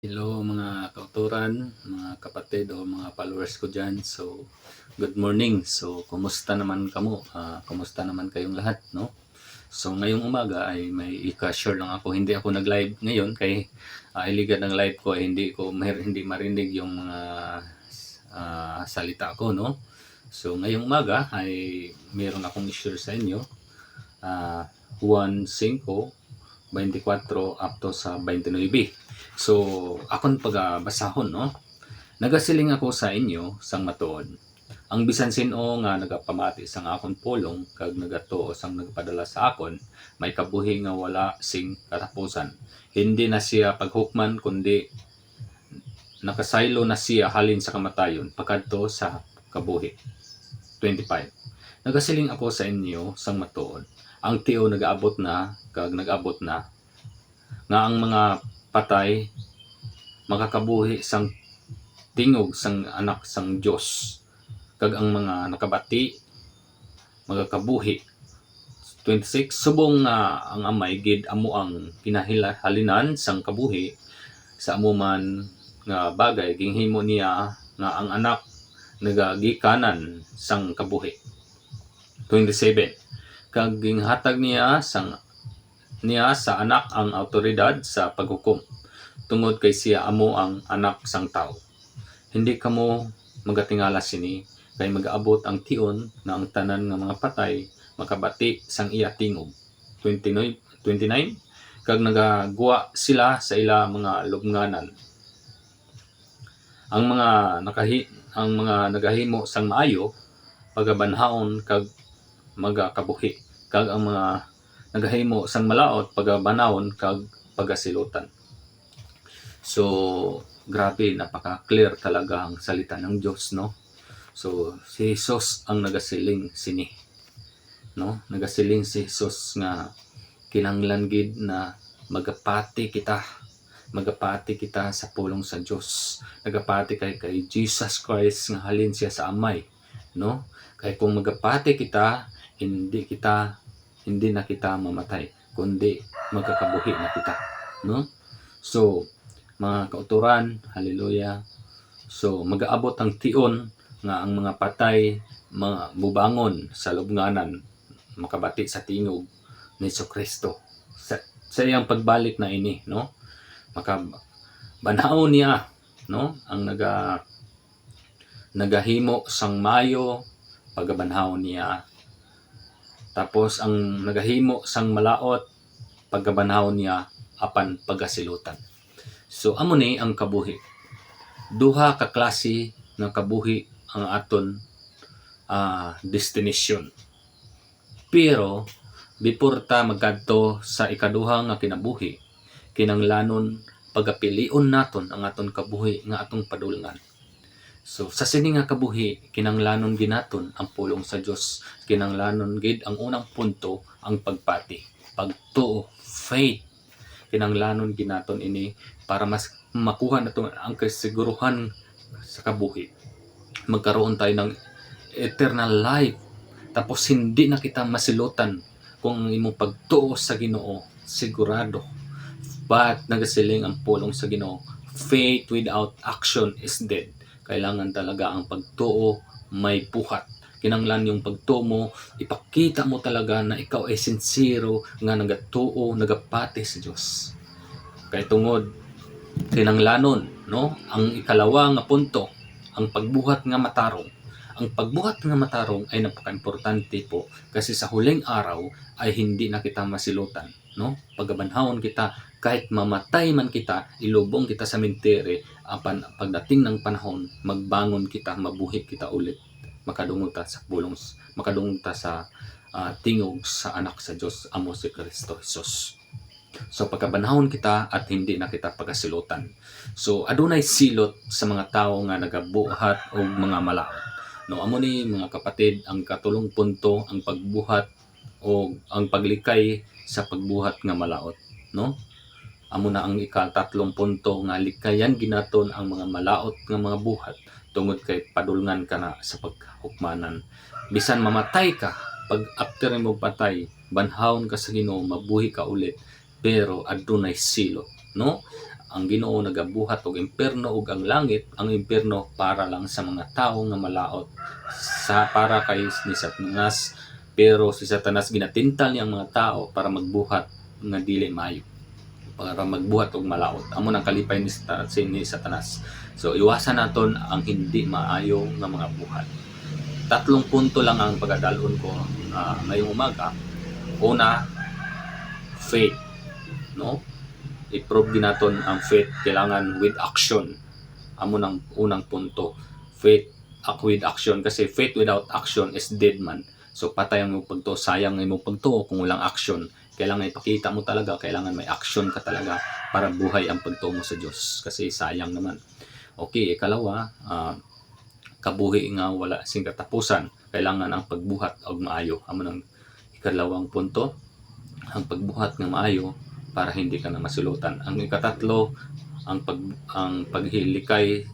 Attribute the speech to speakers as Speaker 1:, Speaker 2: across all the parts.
Speaker 1: Hello mga kauturan, mga kapatid o mga followers ko dyan. So, good morning. So, kumusta naman kamo? Kumusta naman kayong lahat, no? So, ngayong umaga ay may i-share lang ako. Hindi ako nag-live ngayon kay iligan ng live ko ay hindi marinig yung mga salita ko, no? So, ngayong umaga ay meron akong i-share sa inyo. Juan 5:24 up to sa 29. So, akon pagbasahon, no? Nagasiling ako sa inyo sang matuod. Ang bisan sino nga nagapamati sang akon pulong kag nagatuo sang nagpadala sa akon, may kabuhi nga wala sing katapusan. Hindi na siya paghukman kundi nakasaylo na siya halin sa kamatayon pagkadto sa kabuhi. 25. Nagasiling ako sa inyo sang matuod. Ang tiyo nagaabot na kag nagabot na nga ang mga patay makakabuhi sang tingog sang anak sang Dios kag ang mga nakabati magakabuhi. 26. Subong nga ang amay gid amo ang kinahalinan sang kabuhi sa amo man nga bagay ginhimo niya nga ang anak nagagikanan sang kabuhi. 27. Kag ginhatag niya sa anak ang awtoridad sa paghukom tungod kay siya amo ang anak sang tao. Hindi kamo magatingala sini kay mag-aabot ang tion na ang tanan nga mga patay makabati sang iya tingog. 29. Kag nagagwa sila sa ila mga lubnganan. Ang mga nagahimo sang maayo pagabanhaon kag magakabuhi kag ang mga nagahimo sang malaot pagabanawon kag pagasilutan. So, grabe, napaka-clear talaga ang salita ng Diyos, no? So, si Jesus ang nagasiling sini, no? Nagasiling si Jesus nga kinahanglan gid na magapati kita sa pulong sa Diyos. Nagapati kay Jesus Christ nga halin siya sa Amay, no? Kay kung magapati kita, hindi na kita mamatay, kundi magkakabuhi na kita, no? So, mga kauturan, hallelujah. So, mag-aabot ang tion nga ang mga patay mubangon sa lubnganan, makabati sa tingog ni Kristo. Sa iyang pagbalik na ini, no? Makabanhaon niya, no? Ang nagahimo sang mayo, pagabanhaon niya. Tapos ang nagahimo sang malaot, pagabanhaon niya apan pagasilutan. So amo ni ang kabuhi. Duha ka klase ng kabuhi ang aton destination. Pero before ta magkadto sa ikaduha nga kinabuhi, kinanglanon pagapilion naton ang aton kabuhi nga atong padulngan. So sa sini nga kabuhi kinanglanon ginaton ang pulong sa Dios. Kinanglanon gid ang unang punto ang pagpati, pagtuo, faith. Kinanglanon ginaton ini para mas makuha nato ang kasiguruhan sa kabuhi. Magkaroon tayo ng eternal life. Tapos hindi na kita masilutan kung ang imong pagtuo sa Ginoo, sigurado. But nagasiling ang pulong sa Ginoo, faith without action is dead. Kailangan talaga ang pagtuo may buhat. Kinanglan yung pagtuo mo, ipakita mo talaga na ikaw ay sincero nga nagatuo, nagapati sa Dios. Kay tungod kinanglanon, no? Ang ikalawa nga punto, ang pagbuhat nga matarong. Ang pagbuhat nga matarong ay napaka-importante po kasi sa huling araw ay hindi na kita masilutan, no? Pagabanhawon kita, kahit mamatay man kita, ilubong kita sa mentere, apan pagdating ng panahon, magbangon kita, mabuhi kita ulit. Makadungog ta sa pulong, makadungog ta sa tingog sa anak sa Dios, amo si Kristo Jesus. So pagkabanahon kita at hindi na kita pagasilutan. So adunay silot sa mga tao nga nagabuhat o mga malaot. No, amo ni mga kapatid ang katulong punto ang pagbuhat o ang paglikay sa pagbuhat nga malaot, no? Amo na ang ika-3 punto nga likayan ginaton ang mga malaot nga mga buhat tungod kay padulngan ka na sa paghukmanan. Bisan mamatay ka, pag after mo patay, banhawon ka sa Ginoo, mabuhi ka ulit, pero adunay silot, no? ang Ginoo nagabuhat og impierno ug ang langit, ang impierno para lang sa mga tawo nga malaot para kay ni Satanas. Pero si Satanas ginatintal niya ang mga tao para magbuhat nga dili maayo, para magbuhat og malaot. Amo nang kalipay ni Satanas. So iwasan naton ang hindi maayo nga mga buhat. 3 punto lang ang pagdalon ko ngayong umaga. Una, faith, no? I-prove ginaton ang faith kailangan with action. Amo nang unang punto, faith with action, kasi faith without action is dead man. So patay ang imong pagtuo, sayang ang imong pagtuo kung walang action. Kailangan ipakita mo talaga, kailangan may action ka talaga para buhay ang pagtuo mo sa Diyos, kasi sayang naman. Okay, ikalawa, kabuhi nga wala sing katapusan, kailangan ang pagbuhat og maayo. Amo nang ikalawang punto, ang pagbuhat nga maayo para hindi ka na masulutan. Ang ikatatlo, ang paghilikay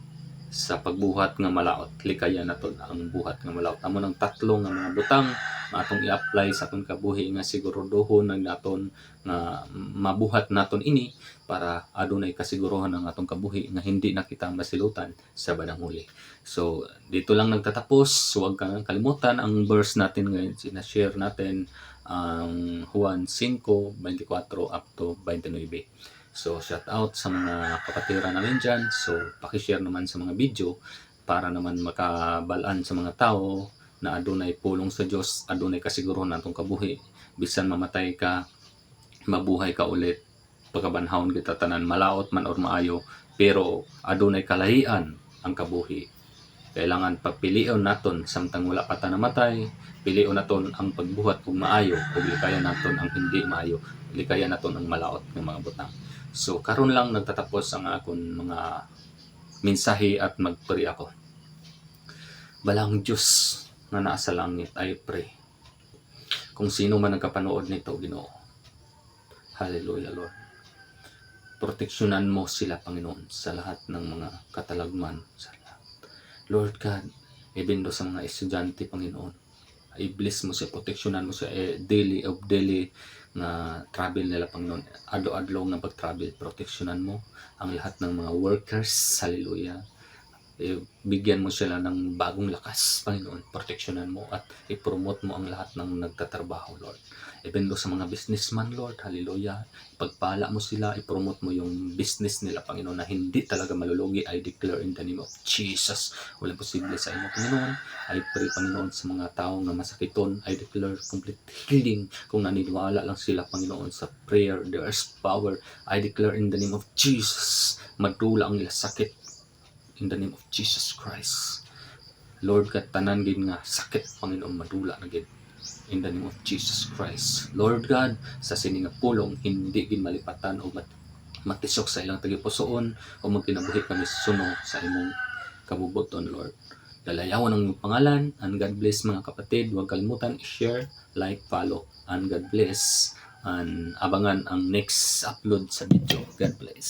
Speaker 1: sa pagbuhat nga malaot. Likayan naton ang buhat nga malaot. Amo nang 3 nga mga butang nga atong i-apply sa atong kabuhi nga sigurudohon naton nga mabuhat naton ini para adunay kasiguruhan ang atong kabuhi nga hindi na kita masilutan sa bandang huli. So dito lang nagtatapos. Huwag kang kalimutan ang verse natin ngayon, sinashare natin ang Juan 5:24 up to 29. So shout out sa mga kapatira namin dyan. So pakishare naman sa mga video para naman makabalaan sa mga tao na adunay pulong sa Diyos, adunay kasiguruhan natong kabuhi. Bisan mamatay ka, mabuhay ka ulit, pagkabanhawon kita tanan, malaot man or maayo, pero adunay kalahian ang kabuhi. Kailangan pagpilion naton samtang wala pa ta namatay, pilion naton ang pagbuhat ug maayo ug likayan naton ang hindi maayo, likayan naton ang malaot ng mga butang. So karon lang nagtatapos ang akon mga mensahe at magpuri ako. Balang Diyos na nasa langit, I pray, kung sino man nagkapanood nito, Ginoo, hallelujah Lord, proteksyonan mo sila, Panginoon, sa lahat ng mga katalagman, sa lahat. Lord God, ibindo sa mga estudyante, Panginoon, i-bless mo siya, proteksyonan mo siya daily na travel nila, Panginoon. Adlaw-adlaw nga pag-travel, proteksyonan mo ang lahat ng mga workers, hallelujah. Bigyan mo sila ng bagong lakas, Panginoon. Proteksyonan mo at i-promote mo ang lahat ng nagtatrabaho, Lord. Ibendo sa mga businessman, Lord, hallelujah. Pagpala mo sila, i-promote mo yung business nila, Panginoon, na hindi talaga malulugi. I declare in the name of Jesus, walang posible sa inyo, Panginoon. I pray, Panginoon, sa mga tao na masakiton, I declare complete healing. Kung naniniwala lang sila, Panginoon, sa prayer, there is power. I declare in the name of Jesus, madula ang nila sakit. In the name of Jesus Christ. Lord, tanan gid nga sakit, Panginoon, madula na gid. In the name of Jesus Christ. Lord God, sa sini nga pulong, hindi gid malipatan o matisok sa ilang tagipusoon o magkinabuhi kami suno sa imong kabubuton, Lord. Dalayawan ang iyong pangalan, and God bless mga kapatid. Huwag kalimutan i-share, like, follow, and God bless. And abangan ang next upload sa video. God bless.